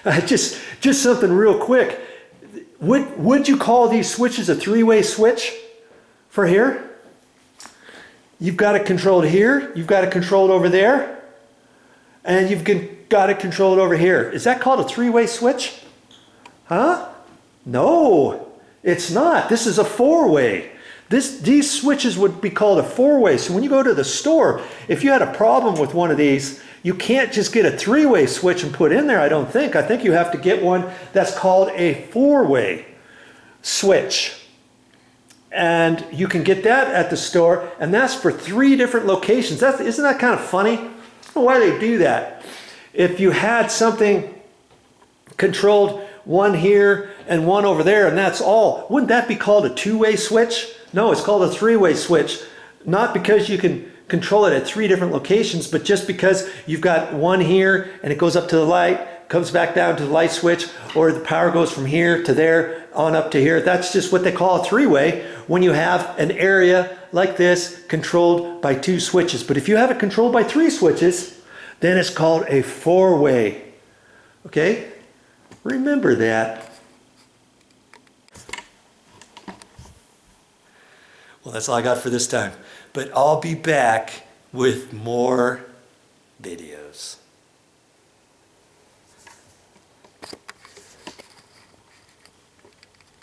Just something real quick. Would you call these switches a three-way switch for here? You've got it controlled here, you've got it controlled over there, and you've got it controlled over here. Is that called a three-way switch? Huh? No, it's not. This is a four-way. These switches would be called a four-way. So when you go to the store, if you had a problem with one of these, you can't just get a three-way switch and put in there, I don't think. I think you have to get one that's called a four-way switch. And you can get that at the store, and that's for 3 different locations. Isn't that kind of funny? I don't know why they do that. If you had something controlled one here and one over there, and that's all, wouldn't that be called a two-way switch? No, it's called a three-way switch. Not because you can control it at 3 different locations, but just because you've got one here and it goes up to the light, comes back down to the light switch, or the power goes from here to there, on up to here. That's just what they call a three-way when you have an area like this controlled by 2 switches. But if you have it controlled by 3 switches, then it's called a four-way. Okay? Remember that. Well, that's all I got for this time. But I'll be back with more videos.